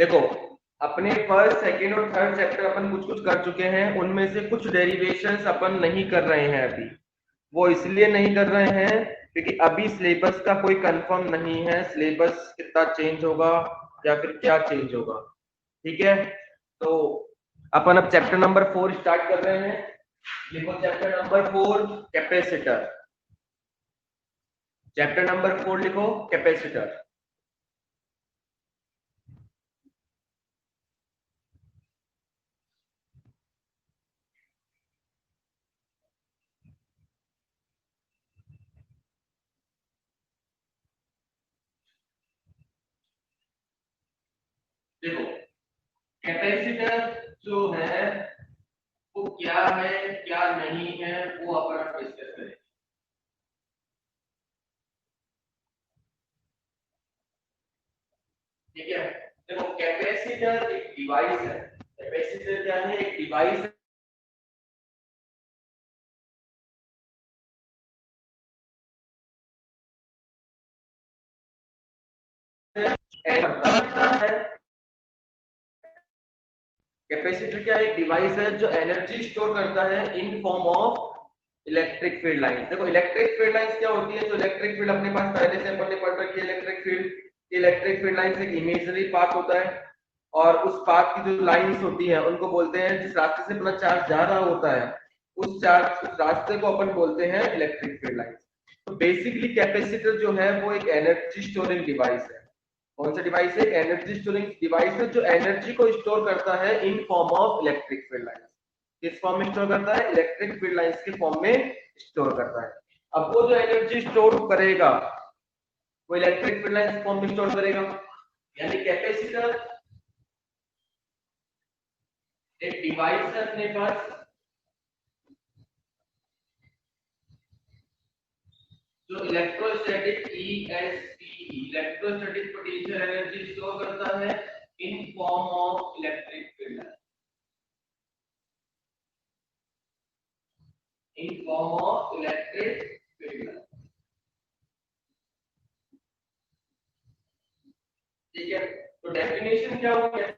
देखो, अपने first second और थर्ड चैप्टर अपन कुछ कुछ कर चुके हैं, उनमें से कुछ डेरिवेशंस अपन नहीं कर रहे हैं अभी। वो इसलिए नहीं कर रहे हैं क्योंकि अभी सिलेबस का कोई कंफर्म नहीं है, सिलेबस कितना चेंज होगा या फिर क्या चेंज होगा। ठीक है, तो अपन अब चैप्टर नंबर 4 स्टार्ट कर रहे हैं। लिखो chapter number 4, capacitor. Chapter number 4 लिखो, कैपेसिटर। देखो, कैपेसिटर जो है वो क्या है क्या नहीं है वो अपन डिस्कस करें। ठीक है, देखो कैपेसिटर एक डिवाइस है। कैपेसिटर क्या है? एक डिवाइस है। कैपेसिटर क्या एक डिवाइस है जो एनर्जी स्टोर करता है in form of electric field line. देखो इलेक्ट्रिक फील्ड लाइंस क्या होती है? जो इलेक्ट्रिक फील्ड अपने पास पहले से अपन ने पढ़ रखी है, इलेक्ट्रिक फील्ड लाइंस एक इमेजिनरी पाथ होता है, और उस पाथ की जो लाइंस होती है उनको बोलते हैं, जिस रास्ते से अपना चार्ज जा रहा होता है उस रास्ते को अपन बोलते हैं इलेक्ट्रिक फील्ड लाइंस। तो बेसिकली कैपेसिटर जो है वो एक एनर्जी स्टोरिंग डिवाइस है। कौन सा डिवाइस है? एनर्जी स्टोरिंग डिवाइस है जो एनर्जी को स्टोर करता है in form of electric field lines. किस फॉर्म में स्टोर करता है? इलेक्ट्रिक फील्ड लाइंस के फॉर्म में स्टोर करता है। अब वो जो एनर्जी स्टोर करेगा वो इलेक्ट्रिक फील्ड लाइंस फॉर्म में स्टोर करेगा। यानी कैपेसिटर एक डिवाइस है अपने पास जो electrostatic ESP electrostatic potential energy store करता है in form of electric field, in form of electric field. ठीक है, तो डेफिनेशन क्या हो गया?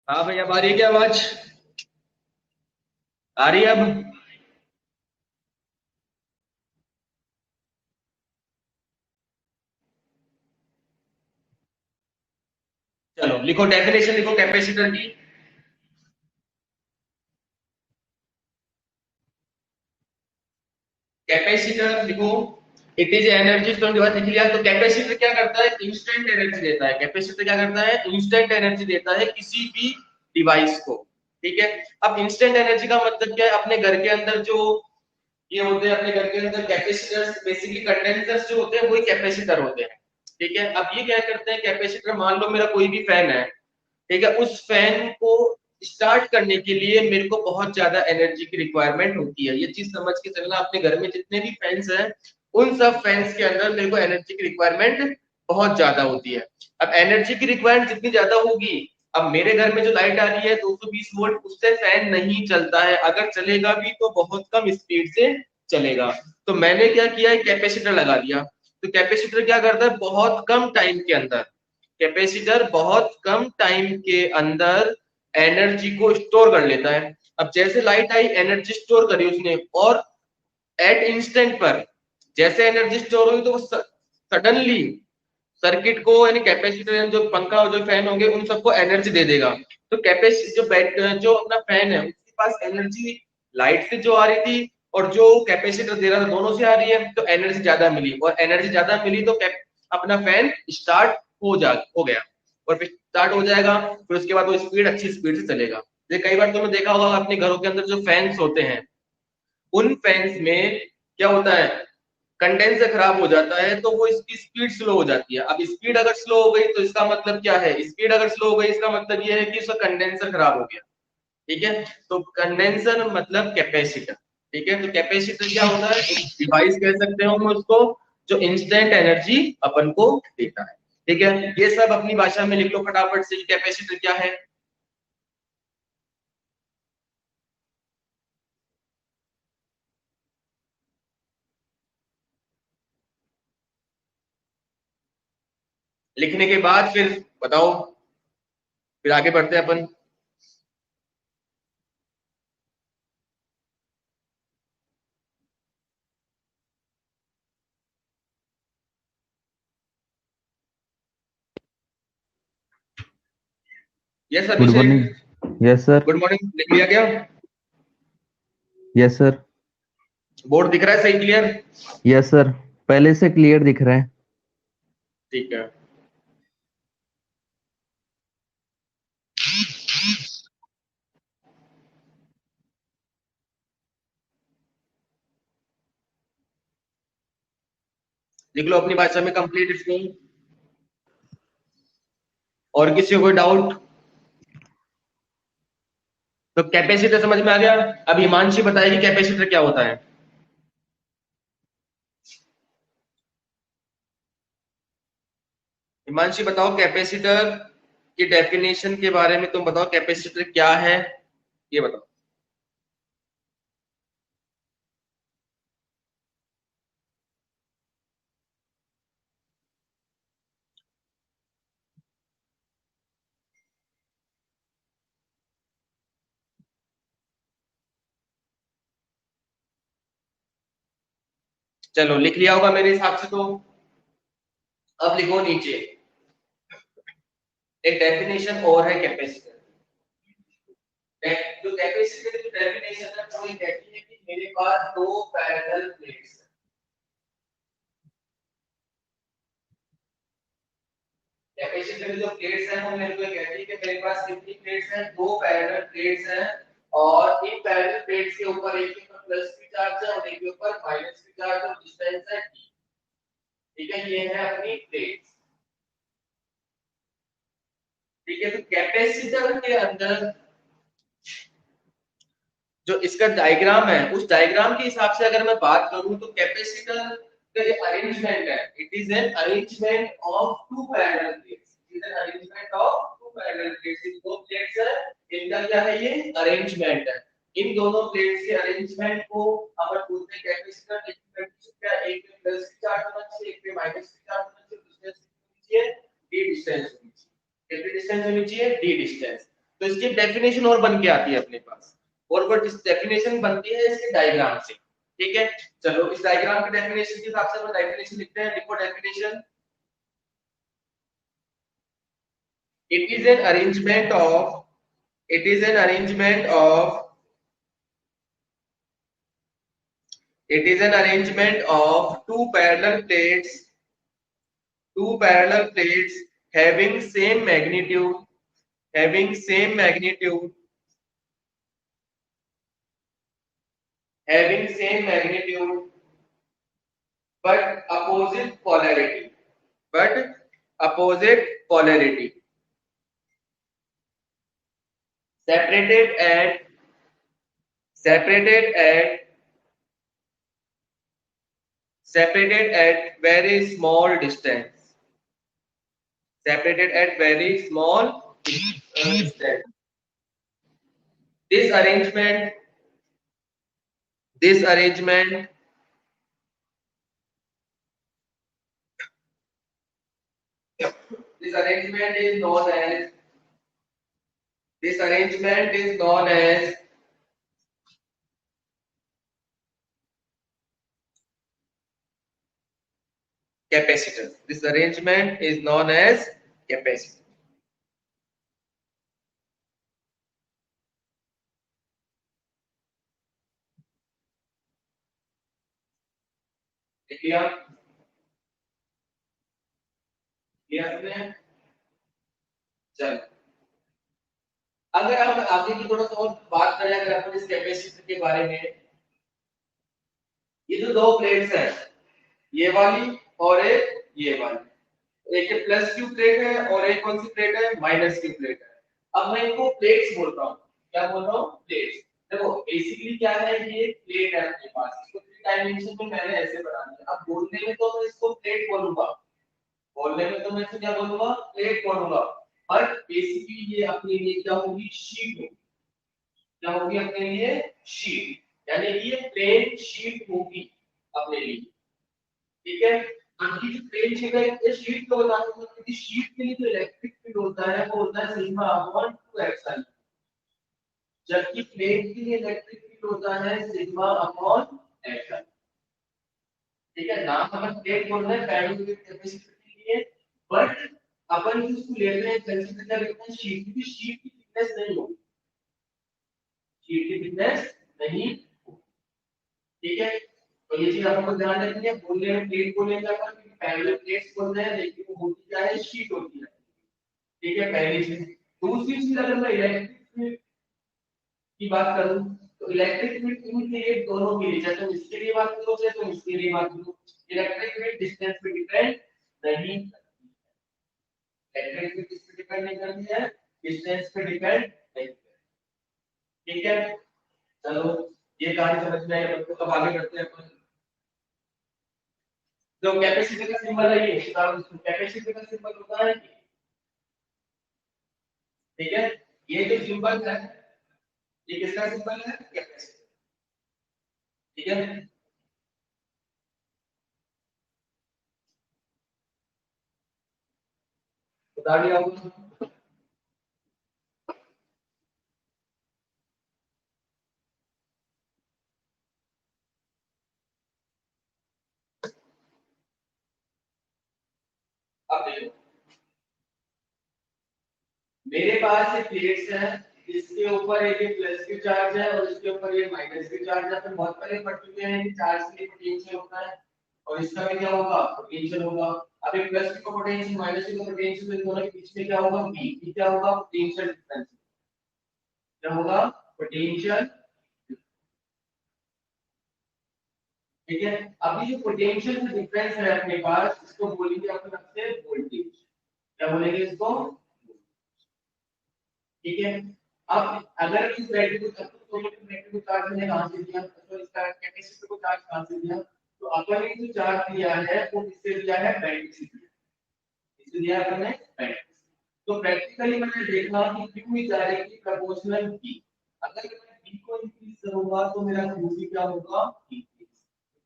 हाँ भाई, अब आ रही है क्या आवाज? आ रही है अब? चलो लिखो, डेफिनेशन लिखो कैपेसिटर की। कैपेसिटर लिखो, it is energy store device. लिख लिया? तो कैपेसिटर क्या करता है? इंस्टेंट एनर्जी देता है। कैपेसिटर क्या करता है? इंस्टेंट एनर्जी देता है किसी भी डिवाइस को। ठीक है। अब इंस्टेंट एनर्जी का मतलब क्या है? अपने घर के अंदर जो ये होते हैं, अपने घर के अंदर कैपेसिटर्स, बेसिकली कंडेंसर्स जो होते हैं वही कैपेसिटर होते हैं। ठीक है। अब ये क्या करते हैं कैपेसिटर? मान लो मेरा कोई भी फैन है, ठीक है, उस फैन को स्टार्ट करने के लिए मेरे को बहुत ज्यादा एनर्जी की रिक्वायरमेंट होती है। ये चीज समझ के चलना, अपने घर में जितने भी फैंस हैं उन सब फैंस के अंदर मेरे को एनर्जी की रिक्वायरमेंट बहुत ज्यादा होती है। अब एनर्जी की रिक्वायरमेंट जितनी ज्यादा होगी, अब मेरे घर में जो लाइट आ रही है 220 वोल्ट, उससे फैन नहीं चलता है। अगर चलेगा भी तो बहुत कम स्पीड से चलेगा। तो मैंने क्या किया है, कैपेसिटर लगा दिया। तो कैपेसिटर क्या करता है? बहुत कम टाइम के अंदर, कैपेसिटर बहुत कम टाइम के अंदर एनर्जी को स्टोर कर लेता है। अब जैसे लाइट आई, एनर्जी स्टोर करी उसने, और एट इंस्टेंट पर जैसे एनर्जी स्टोर हुई तो वो सडनली सर्किट को, यानी कैपेसिटर, जो पंखा और जो फैन होंगे उन सबको एनर्जी दे देगा। तो कैपेसिटी जो अपना फैन है उसके पास एनर्जी लाइट से जो आ रही थी और जो कैपेसिटर दे रहा था दोनों से आ रही है, तो एनर्जी ज्यादा मिली, और एनर्जी ज्यादा मिली तो अपना फैन स्टार्ट हो गया। और फिर स्टार्ट हो जाएगा, फिर उसके बाद वो स्पीड, अच्छी स्पीड से चलेगा। ये कई बार तुमने देखा होगा अपने घरों के अंदर जो फैंस होते हैं, उन फैंस में क्या होता है, कंडेंसर खराब हो जाता है तो वो इसकी स्पीड स्लो हो जाती है। अब स्पीड अगर स्लो हो गई तो इसका मतलब क्या है? स्पीड अगर स्लो हो गई इसका मतलब ये है कि उसका कंडेंसर खराब हो गया। ठीक है। तो कंडेंसर मतलब कैपेसिटर। ठीक है। तो कैपेसिटर क्या होता है? एक डिवाइस कह सकते हो हम उसको, जो इंस्टेंट एनर्जी अपन को देता है। ठीक है। ये सब अपनी भाषा में लिख लो फटाफट से, कैपेसिटर क्या है। लिखने के बाद फिर बताओ, फिर आगे बढ़ते हैं अपन। Yes good morning. Abhishek. Yes sir. Good morning, लिख लिया क्या? Yes sir. बोर्ड दिख रहा है सही, क्लियर? यस सर, पहले से क्लियर दिख रहा है। ठीक है। लिख लो अपनी भाषा में कंप्लीट इसको। और किसी को कोई डाउट? तो कैपेसिटर समझ में आ गया। अब हिमांशी बताएगी कैपेसिटर क्या होता है। हिमांशी बताओ कैपेसिटर की डेफिनेशन के बारे में, तुम बताओ कैपेसिटर क्या है, ये बताओ। चलो लिख लिया होगा मेरे हिसाब से तो। अब लिखो नीचे एक डेफिनेशन और है कैपेसिटर। जो कैपेसिटर की डेफिनेशन है वो ये कहती है कि मेरे पास दो पैरेलल प्लेट्स हैं। कैपेसिटर की जो प्लेट्स हैं वो मेरे को ये कहती है कि मेरे पास कितनी प्लेट्स हैं? दो पैरेलल प्लेट्स हैं, और इन पैरेलल प्लेट्स के ऊपर एक के ऊपर प्लस की चार्ज है और एक के ऊपर माइनस की चार्ज है, डिस्टेंस है d। ठीक है, ये है अपनी प्लेट्स। ठीक है। तो कैपेसिटर के अंदर जो इसका डायग्राम है, उस डायग्राम के हिसाब से अगर मैं बात करूं तो कैपेसिटर का ये अरेंजमेंट है, it is an arrangement of two parallel plates. It is an arrangement of two parallel plates. इन दो प्लेट्स है, इनका क्या है? ये अरेंजमेंट है। इन दोनों प्लेट्स के अरेंजमेंट को अपन बोलते हैं कैपेसिटर। एक पे प्लस की चार्ज होना चाहिए, एक पे माइनस की चार्ज होना चाहिए, डिस्टेंस होनी चाहिए डी डिस्टेंस होनी चाहिए। कितनी डिस्टेंस होनी चाहिए? D distance. तो इसकी डेफिनेशन और बन के आती है अपने पास, और वो डेफिनेशन बनती है इसके डायग्राम से। ठीक है, चलो इस डायग्राम की डेफिनेशन के हिसाब से हम डेफिनेशन लिखते हैं। देखो definition, it is an arrangement of it is an arrangement of it is an arrangement of two parallel plates having same magnitude having same magnitude having same magnitude but opposite polarity but opposite polarity separated at separated at separated at very small distance separated at very small distance. This arrangement this arrangement this arrangement is known as this arrangement is known as capacitance. This arrangement is known as capacitance. Clear clear. चल, अगर हम आगे की थोड़ा सा और बात करें, अगर अपन इस कैपेसिटर के बारे में, ये जो दो प्लेट्स हैं, ये वाली और एक ये वाली, एक प्लस क्यू प्लेट है और एक कौन सी प्लेट है, माइनस क्यू प्लेट है। अब मैं इनको प्लेट्स बोल रहा हूँ, क्या बोल रहा हूँ, प्लेट्स। देखो बेसिकली क्या है, ये प्लेट है अपने पास, इसको थ्री डायमेंशन में मैंने ऐसे बना दिया। अब बोलने में तो मैं इसको प्लेट बोलूंगा, बोलने में तो मैं इसको क्या बोलूंगा, प्लेट बोलूंगा, बट बेसिकली ये अपने लिए क्या होगी, शीट होगी। क्या होगी अपने लिए, शीट, यानी ये प्लेन शीट होगी अपने लिए। ठीक है, बाकी जो प्लेन शीट है, ये शीट को बताने का मतलब कि शीट के लिए जो इलेक्ट्रिक फील्ड होता है वो होता है सिग्मा अपॉन 2 एप्सिलॉन, जबकि प्लेट के लिए इलेक्ट्रिक फील्ड होता है सिग्मा अपॉन एप्सिलॉन। ठीक है, नाम अपन प्लेट बोल रहे हैं पैरेलल कैपेसिटर के लिए, बट अपन इसको लेते हैं कंसीडर कर लेते हैं शीट, क्योंकि शीट की थिकनेस नहीं होगी, शीट की थिकनेस नहीं। ठीक है, तो ये चीज आपको ध्यान रखनी है। बोलने में प्लेट बोलेंगे अपन, पैरेलल प्लेट्स बोलते हैं, लेकिन वो होती क्या है, शीट होती है। ठीक है, पहली चीज। दूसरी चीज, अगर मैं इलेक्ट्रिक फील्ड की बात करूं, तो इलेक्ट्रिक फील्ड इनके दोनों के लिए, चाहे तुम इसके लिए बात करो चाहे तुम इसके लिए बात करो, इलेक्ट्रिक फील्ड डिस्टेंस पे डिपेंड नहीं करती है। इलेक्ट्रिक फील्ड किस पे डिपेंड नहीं करती है, डिस्टेंस पे डिपेंड नहीं करती। ठीक है, चलो ये कहानी समझ में आई अपन को। अब आगे बढ़ते हैं अपन। जो कैपेसिटर का सिंबल है, ये कैपेसिटर का सिंबल होता है, ठीक है, ये जो सिंबल है ये किसका सिंबल है, कैपेसिटर। ठीक है, बता दिया आपको। अब देखो, मेरे पास ये प्लेट्स है, इसके ऊपर एक प्लस क्यू चार्ज है और इसके ऊपर ये माइनस क्यू चार्ज है। तो बहुत पहले पढ़ चुके हैं कि चार्ज के लिए पोटेंशियल होता है और इसका भी क्या होगा, पोटेंशियल होगा। अब ये प्लस क्यू का पोटेंशियल माइनस क्यू का पोटेंशियल, इन दोनों के बीच में क्या होगा, v क्या होगा, पोटेंशियल डिफरेंस। क्या होगा, पोटेंशियल। ठीक है, अभी जो पोटेंशियल डिफरेंस है अपने पास, इसको बोलेंगे अपन अपने वोल्टेज। क्या बोलेंगे इसको, ठीक है। अब अगर इस बैटरी को बैटरी को चार्ज मैंने कहां से दिया, तो इसका कैपेसिटर को चार्ज कहां से दिया, तो अपन ने जो चार्ज दिया है वो किससे दिया है, बैटरी से दिया, इससे दिया अपन ने बैटरी से। तो प्रैक्टिकली मैंने देखा कि Q is directly proportional V। अगर मैं V को इंक्रीज करूंगा तो मेरा Q भी क्या होगा, increase.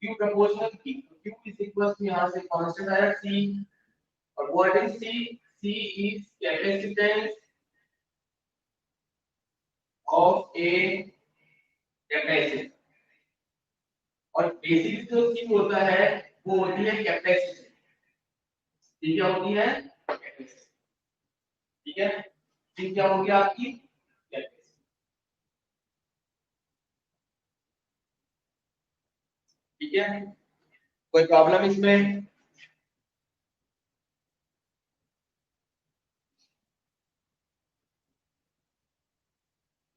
Q proportional V, Q is equal to, यहां से कांस्टेंट आया C, और what is C, C is capacitance of a capacitor. और बेसिक जो चीज होता है वो होती है कैपेसिटी। ये क्या होती है? कैपेसिटी। ठीक है, ये क्या हो गया आपकी कैपेसिटी। ठीक है, कोई प्रॉब्लम इसमें?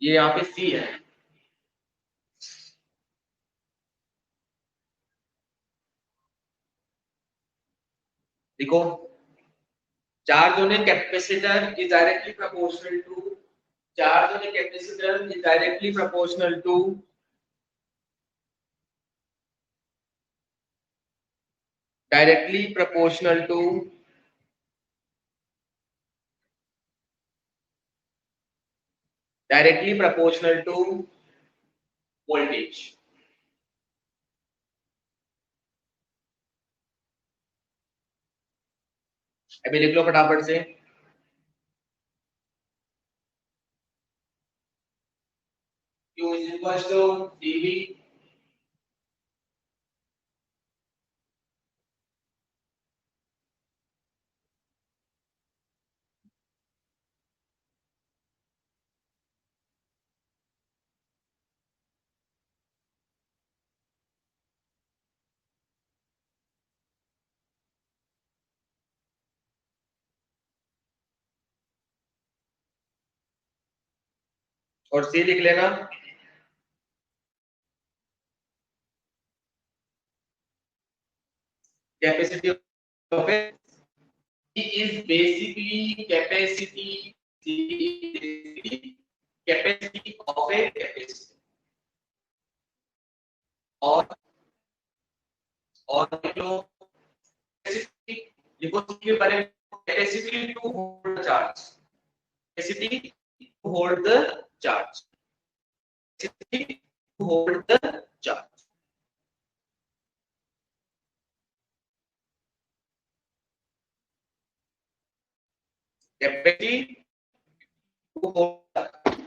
ये यहाँ पे सी है। देखो, charge on a capacitor is directly proportional to charge on a capacitor is directly proportional to directly proportional to directly proportional to voltage। अभी लिख लो फटाफट से। Q is equals to dV और C लिख लेना। Capacity of A is basically capacity capacity of a capacitor। और लिख लो capacity, लिखो के बारे में, capacity to hold the charge, capacity to hold the charge, capacity to hold the charge। capacity to hold the charge।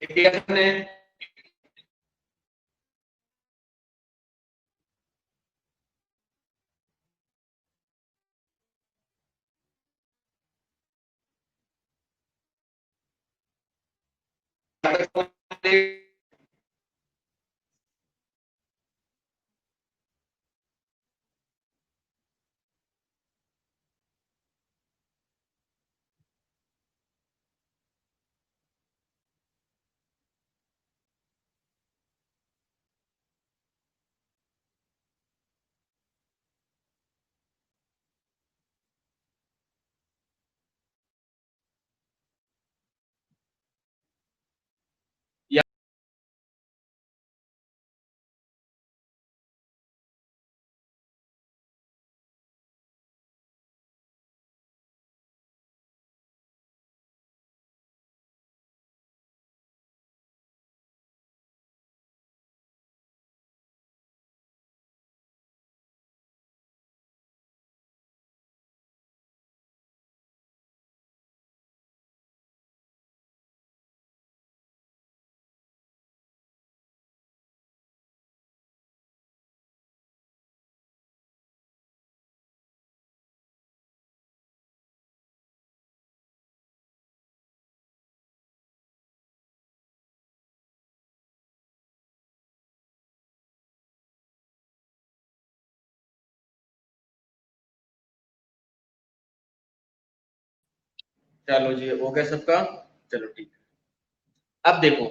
ठीक है, चलो जी, हो गया सबका। चलो ठीक है, अब देखो,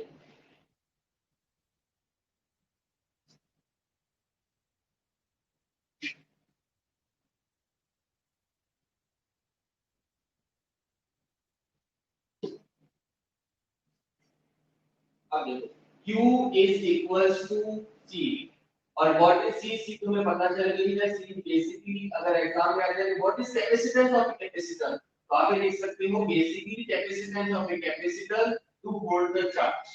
अब देखो Q is equals to C और what is C तुम्हें पता चल गई है। C बेसिकली अगर एग्जाम में आ जाए what is capacitance of a capacitor, तो आप ये लिख सकते हो basically capacitance of a capacitor to hold the charge,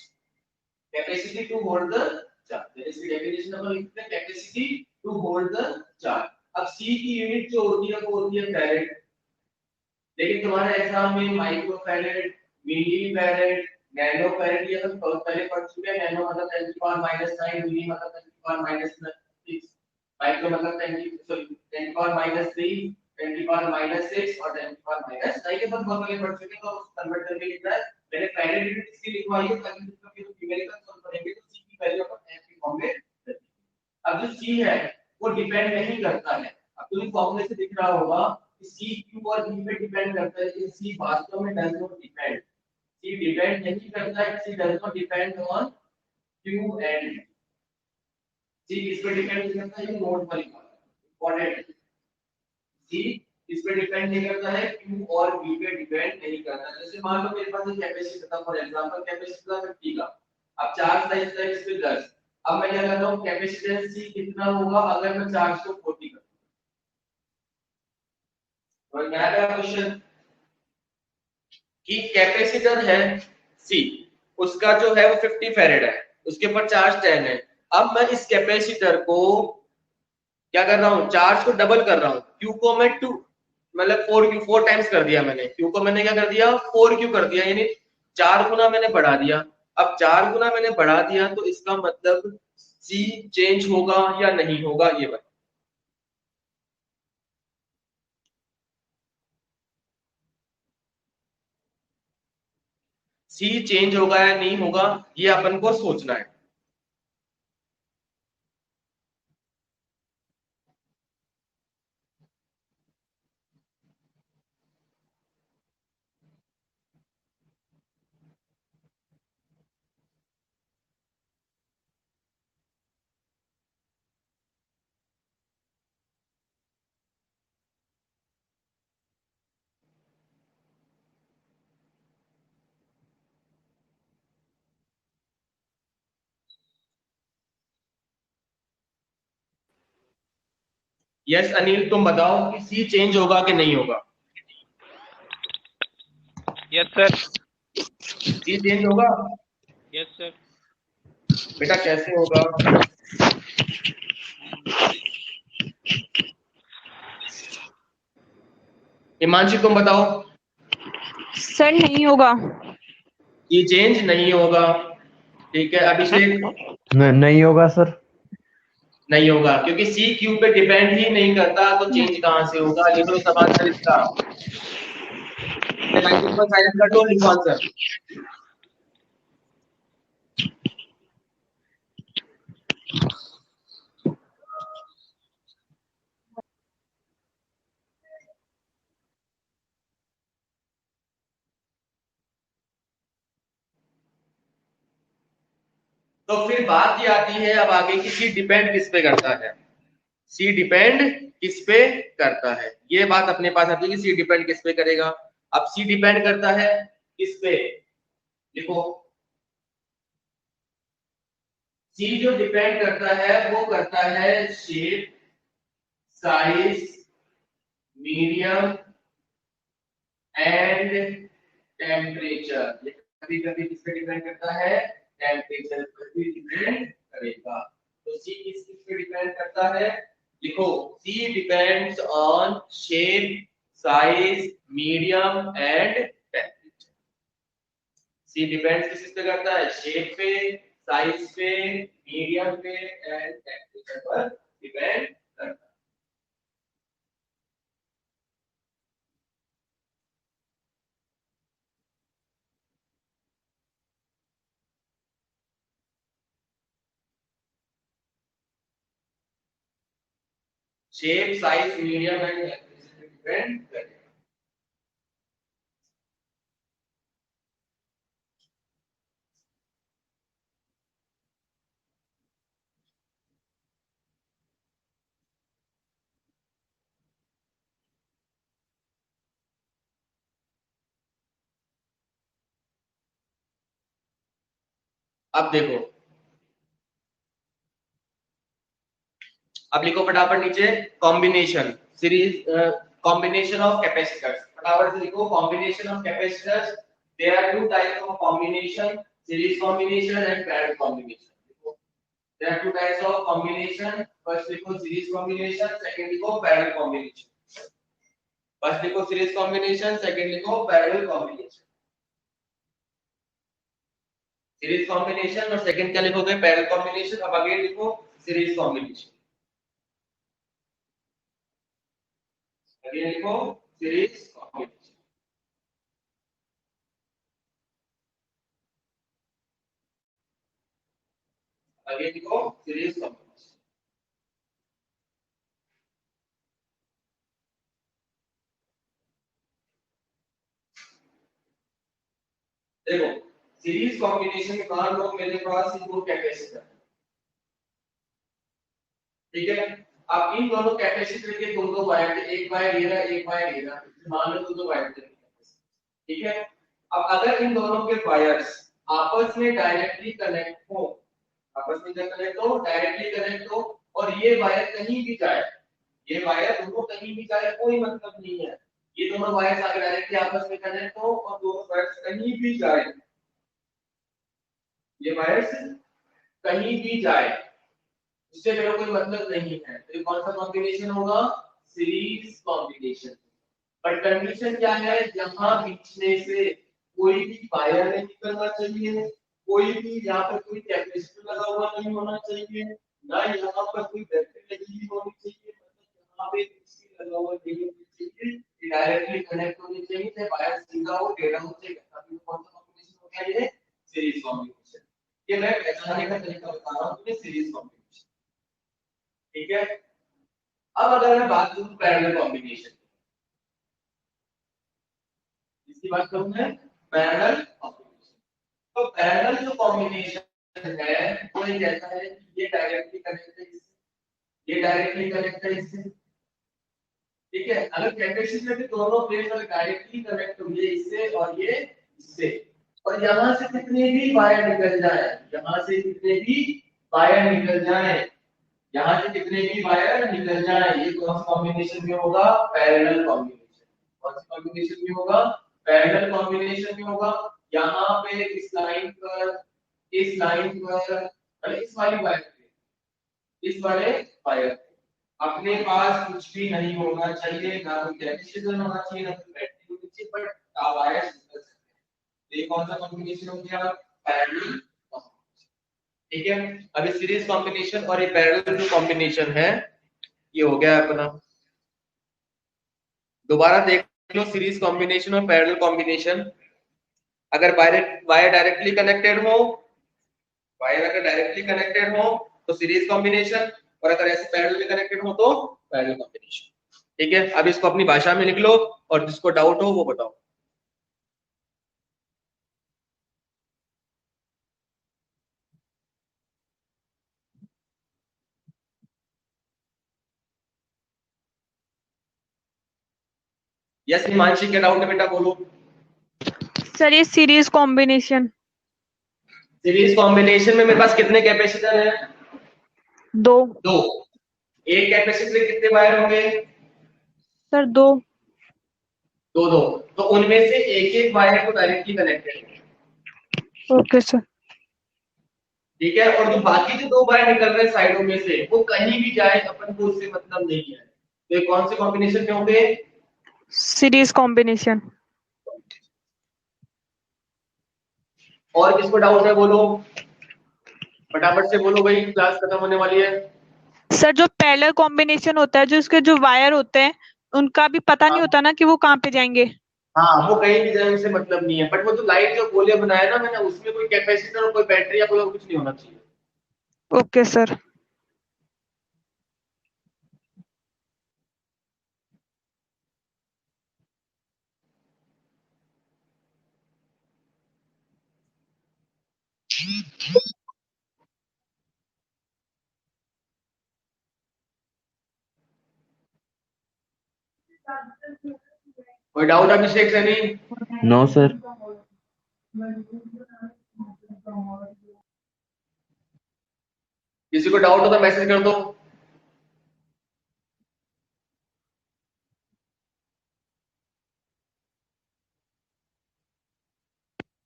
capacity to hold the charge। इसकी डेफिनेशन अपन लिखते हैं capacity to hold the charge। अब सी की यूनिट जो होती है वो होती है फैरेड, लेकिन तुम्हारे एग्जाम में माइक्रो फैरेड, मिली फैरेड, नैनो फैरेड ये सब पहले पढ़ चुके हैं। नैनो मतलब 10 की पावर -9, मिली मतलब 10 की पावर -6, माइक्रो मतलब 10 की पावर -3, 10 की पावर -6 और 10 की पावर -9 के सब बहुत पहले पढ़ चुके हैं, तो उसको कन्वर्ट करके लिख रहा है। मैंने पहले यूनिट इसकी लिखवाई है ताकि इसका फिर न्यूमेरिकल सॉल्व करेंगे तो सी की वैल्यू अपन एफ की फॉर्म में रखेंगे। अब जो सी है वो डिपेंड नहीं करता है, अब तुम्हें फॉर्मूले से दिख रहा होगा कि सी क्यू और बी पे डिपेंड करता है, लेकिन सी वास्तव में does not depend, C depend नहीं करता है, C does not depend on Q and B. C किस पे डिपेंड नहीं करता है, ये नोट वाली बात है, इंपॉर्टेंट। सी किस पे डिपेंड नहीं करता है, क्यू और बी पे डिपेंड नहीं करता। जैसे मान लो मेरे पास एक कैपेसिटर था, फॉर एग्जांपल कैपेसिटर था 50 का, अब चार्ज था इसका इस पे 10, अब मैं क्या करता हूं, कैपेसिटेंस सी कितना होगा अगर मैं चार्ज को 40 कर दूं। और क्या है क्वेश्चन कि कैपेसिटर है सी, उसका जो है वो 50 फैरेड है, उसके ऊपर चार्ज 10 है। अब मैं इस कैपेसिटर को क्या कर रहा हूं, चार्ज को डबल कर रहा हूं, क्यू को मैं 2 मतलब 4 टाइम्स कर दिया मैंने, क्यू को मैंने क्या कर दिया 4 कर दिया, यानी 4 गुना मैंने बढ़ा दिया। अब 4 गुना मैंने बढ़ा दिया तो इसका मतलब सी चेंज होगा या नहीं होगा ये बात। सी चेंज होगा या नहीं होगा ये अपन को सोचना है। यस अनिल तुम बताओ कि सी चेंज होगा कि नहीं होगा। Yes sir. सी चेंज होगा यस सर। बेटा, कैसे होगा? हिमांशी तुम बताओ। सर नहीं होगा। ये चेंज नहीं होगा, ठीक है। अभिषेक नहीं होगा सर। नहीं होगा क्योंकि सी क्यू पे डिपेंड ही नहीं करता, तो चेंज कहां से होगा? लिख लो सब आंसर इसका। माइक पर साइलेंट कर दो, लिखो आंसर। तो फिर बात ये आती है अब आगे की, सी डिपेंड किस पे करता है, सी डिपेंड किस पे करता है, ये बात अपने पास आती है कि सी डिपेंड किस पे करेगा। अब सी डिपेंड करता है किस पे, देखो सी जो डिपेंड करता है वो करता है shape, size, medium and temperature. कभी कभी किस पे डिपेंड करता है, टेम्परेचर पर भी डिपेंड करेगा। तो सी किस किस पे डिपेंड करता है, लिखो see depends on shape, size, medium and temperature. See depends किस पे करता है, शेप पे, साइज पे, मीडियम पे एंड टेम्परेचर पर डिपेंड करता है। Shape, size, medium and temperature पे डिपेंड करेगा। अब देखो, अब लिखो फटाफट नीचे, combination series, combination of capacitors, फटाफट से लिखो combination of capacitors. There are two types of combination, series combination and parallel combination. There are two types of combination. First लिखो series combination, second लिखो parallel combination. First लिखो series combination, second लिखो parallel combination. Series combination और second क्या लिखोगे? Parallel combination. अब again लिखो series combination. Again लिखो series combination. अगेन लिखो series combination. देखो सीरीज कॉम्बिनेशन में मान लो मेरे पास दो कैपेसिटर, ठीक है। अब इन दोनों कैपेसिटर के दो वायर, एक वायर ये रहा, एक वायर ये रहा, मान लो दो वायर, ठीक है। अब अगर इन दोनों के वायर्स आपस में डायरेक्टली कनेक्ट हो, आपस में कनेक्ट हो, डायरेक्टली कनेक्ट हो, और ये वायर कहीं भी जाए, ये वायर दोनों कहीं भी जाए कोई मतलब नहीं है। ये दोनों वायर्स अगर डायरेक्टली आपस में कनेक्ट हो और दोनों वायर्स कहीं भी जाए, ये वायर्स कहीं भी जाए, इससे मेरा कोई मतलब नहीं है। तो ये कौन सा कॉम्बिनेशन होगा? Series combination. पर कंडीशन क्या है? यहाँ बीच में से कोई भी वायर नहीं निकलना चाहिए, कोई भी यहाँ पर कोई कैपेसिटर लगा हुआ नहीं होना चाहिए, ना यहाँ पर कोई बैटरी लगी हुई होनी चाहिए, मतलब यहाँ पे किसी लगा हुआ नहीं होना चाहिए, डायरेक्टली कनेक्ट होनी चाहिए, चाहे वायर सीधा हो टेढ़ा हो, चाहिए तभी कौन सा कॉम्बिनेशन हो गया? ये सीरीज कॉम्बिनेशन। ये मैं पहचानने का तरीका बता रहा हूँ, ये सीरीज कॉम्बिनेशन, ठीक है। अब अगर मैं बात करूं पैरेलल कॉम्बिनेशन, इसकी बात करूं मैं पैरेलल कॉम्बिनेशन, तो पैरेलल जो कॉम्बिनेशन है वो ये कहता है कि ये डायरेक्टली कनेक्ट है इससे, ये डायरेक्टली कनेक्ट है इससे, ठीक है। अगर कैपेसिटर के दोनों प्लेट अगर डायरेक्टली कनेक्ट हुए इससे और ये इससे, और यहां से कितने भी वायर निकल जाए, यहां से कितने भी वायर निकल जाए, यहाँ से कितने भी वायर निकल जाए, ये कौन सा कॉम्बिनेशन में होगा? Parallel combination. कौन सा कॉम्बिनेशन में होगा? पैरेलल कॉम्बिनेशन में होगा। यहाँ पे इस लाइन पर, इस लाइन पर, इस वाली वायर पे, इस वाले वायर पे अपने पास कुछ भी नहीं होना चाहिए, ना कोई कैपेसिटर होना चाहिए, ना कोई बैटरी होनी चाहिए, बट वायर निकल सकते हैं। ये कौन सा कॉम्बिनेशन हो गया? पैरेलल, ठीक है। अभी सीरीज कॉम्बिनेशन और ये पैरेलल जो कॉम्बिनेशन है ये हो गया अपना। दोबारा देख लो सीरीज कॉम्बिनेशन और पैरेलल कॉम्बिनेशन। अगर वायर डायरेक्टली कनेक्टेड हो, वायर अगर डायरेक्टली कनेक्टेड हो तो सीरीज कॉम्बिनेशन, और अगर ऐसे पैरेलल में कनेक्टेड हो तो पैरेलल कॉम्बिनेशन, ठीक है। अब इसको अपनी भाषा में लिख लो और जिसको डाउट हो वो बताओ। यस हिमांशी, क्या डाउट है बेटा? बोलो। सर ये सीरीज कॉम्बिनेशन। सीरीज कॉम्बिनेशन में मेरे पास कितने कैपेसिटर हैं? दो। दो। एक कैपेसिटर में कितने वायर होंगे? सर दो। दो दो, तो उनमें से एक एक वायर को डायरेक्टली कनेक्टेड है, ओके सर। ठीक है। और जो बाकी जो दो वायर निकल रहे हैं साइडों में से, वो कहीं भी जाए अपन को उससे मतलब नहीं है। तो ये कौन से कॉम्बिनेशन में होंगे? Series combination. और किसको डाउट है बोलो, फटाफट से बोलो भाई, क्लास खत्म होने वाली है। सर जो पैरेलल कॉम्बिनेशन होता है, जो उसके जो वायर होते हैं उनका भी पता नहीं होता ना कि वो कहाँ पे जाएंगे। हाँ, वो कहीं भी जाए उससे मतलब नहीं है, बट वो जो लाइट जो गोले बनाया ना मैंने, उसमें कोई कैपेसिटर और कोई बैटरी या कोई कुछ नहीं होना चाहिए। Okay sir. कोई doubt Abhishek Saini? No sir. किसी को डाउट हो तो मैसेज कर दो।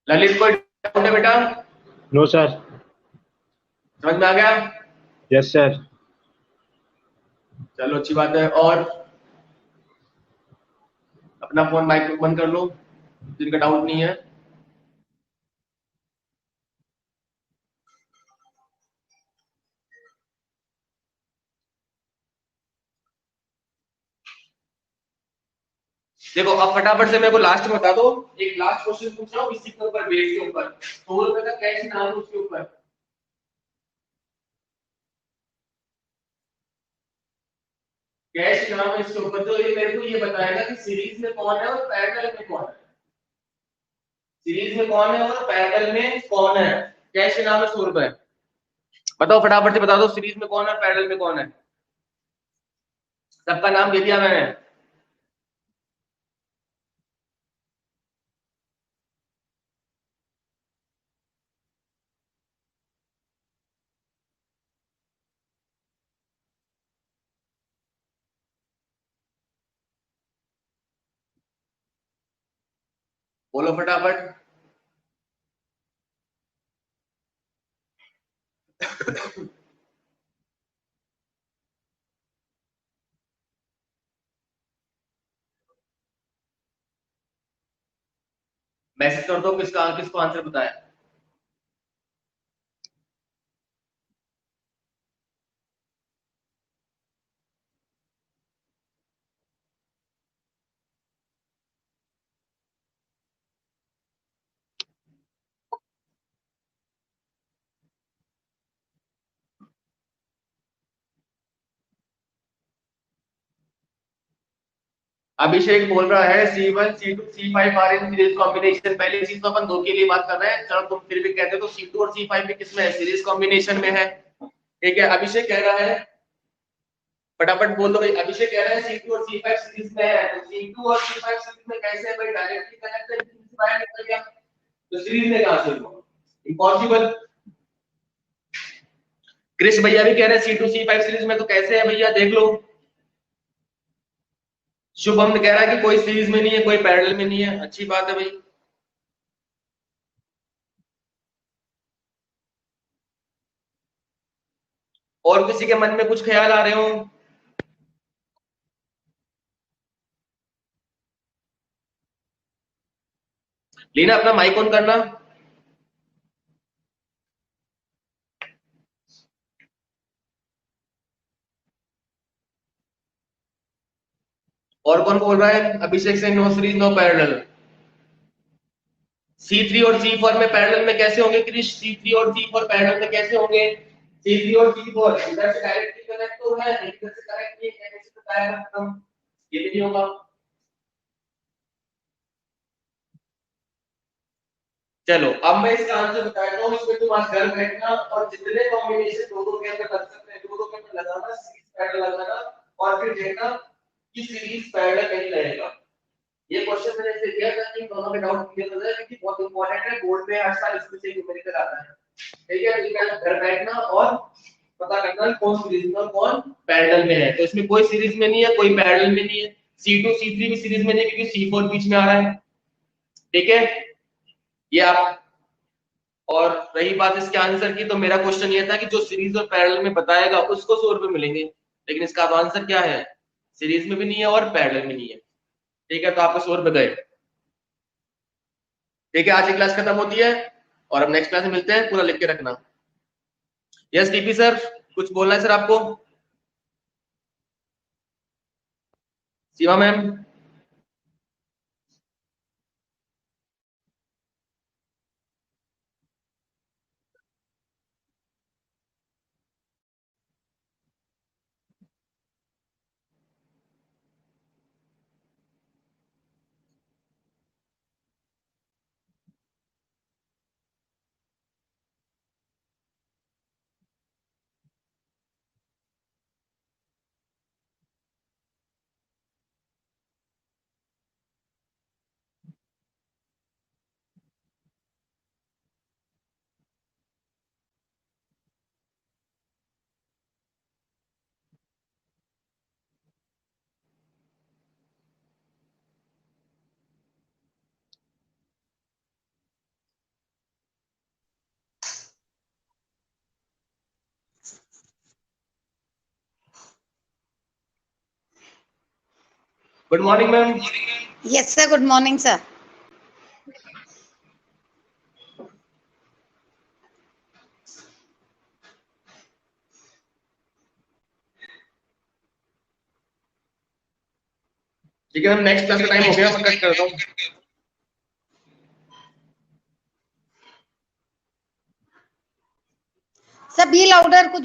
ललित, कोई डाउट है बेटा? No sir. समझ में आ गया? Yes sir. चलो अच्छी बात है। और अपना फोन माइक बंद कर लो जिनका डाउट नहीं है। देखो अब फटाफट से मेरे को लास्ट में बता दो, एक लास्ट क्वेश्चन पूछ रहा हूँ इसी के ऊपर, बेस के ऊपर, 100 रुपए का कैश नाम है उसके ऊपर। कैश नाम है इसके ऊपर, तो ये मेरे को ये बताएगा कि सीरीज में कौन है और पैरेलल में कौन है। सीरीज में कौन है और पैरेलल में कौन है। कैश नाम है 100 रुपए। बताओ फटाफट से बता दो, सीरीज में कौन है पैरेलल में कौन है। सबका नाम दे दिया मैंने। बोलो फटाफट। मैसेज कर दो किसका किसको आंसर बताया। अभिषेक बोल रहा है C1 C2 C5 are in series combination. पहली चीज तो अपन दो के लिए बात कर रहे हैं, चलो तुम फिर भी कहते हो तो C2 और C5 भी किसमें है, सीरीज कॉम्बिनेशन में है। ठीक है, अभिषेक कह रहा है, फटाफट बोल दो भाई। अभिषेक कह रहा है C2 और C5 सीरीज में है, तो C2 और C5 सीरीज में कैसे है भाई, डायरेक्टली कनेक्ट है, बाहर निकल गया तो सीरीज में कहां से हुआ, इम्पॉसिबल। कृष भैया भी कह रहे हैं C2 C5 सीरीज में, तो कैसे है भैया देख लो। शुभम कह रहा है कि कोई सीरीज में नहीं है कोई पैरेलल में नहीं है, अच्छी बात है भाई। और किसी के मन में कुछ ख्याल आ रहे हो। लीना अपना माइक ऑन करना। और कौन बोल रहा है अभिषेक से no series no parallel. C3 और C4 में पैरेलल में कैसे होंगे क्रिश, C3 और C4 पैरेलल में कैसे होंगे। C3 और C4 इधर से डायरेक्टली कनेक्ट तो है, इधर से कनेक्ट नहीं है, कैसे बताएगा हम, ये भी नहीं होगा। चलो अब मैं इसका आंसर बताता हूँ, इसमें तुम आज घर बैठना और जितने कॉम्बिनेशन दो दो के अंदर लग सकते हैं दो दो के अंदर लगाना, सीरीज पैरेलल लगाना और फिर देखना कि सीरीज पैरेलल नहीं रहेगा। ये क्वेश्चन मैंने इसलिए किया था कि दोनों में डाउट क्लियर हो जाए, क्योंकि बहुत इंपॉर्टेंट है, बोर्ड में हर साल इसमें से न्यूमेरिकल आता है। ठीक है, तो मैं घर बैठना और पता करना कौन सीरीज में और कौन पैरेलल में है। तो इसमें कोई सीरीज में नहीं है कोई पैरेलल में नहीं है, C2 C3 भी सीरीज में नहीं है क्योंकि C4 बीच में आ रहा है। ठीक है, ये आप। और रही बात इसके आंसर की, तो मेरा क्वेश्चन ये था कि जो सीरीज और पैरेलल में बताएगा उसको 100 रुपए मिलेंगे, लेकिन इसका तो आंसर क्या है, सीरीज में भी नहीं है और पैरेलल में नहीं है। ठीक है, तो आपको 100 रुपए गए। ठीक है, आज की क्लास खत्म होती है और अब नेक्स्ट क्लास में मिलते हैं, पूरा लिख के रखना। यस टीपी सर, कुछ बोलना है सर आपको। Seema ma'am. Good morning ma'am. Yes, sir. Good morning, sir. ठीक है मैम, नेक्स्ट क्लास का टाइम हो गया, मैं कट करता हूँ। Sir, be louder. कुछ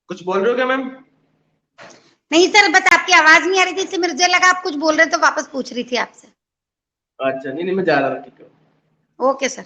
कुछ बोल रहे हो क्या मैम? नहीं सर, बस आपकी आवाज नहीं आ रही थी, इसलिए मुझे लगा आप कुछ बोल रहे, तो वापस पूछ रही थी आपसे। अच्छा नहीं मैं जा रहा हूँ, ठीक है। Okay sir.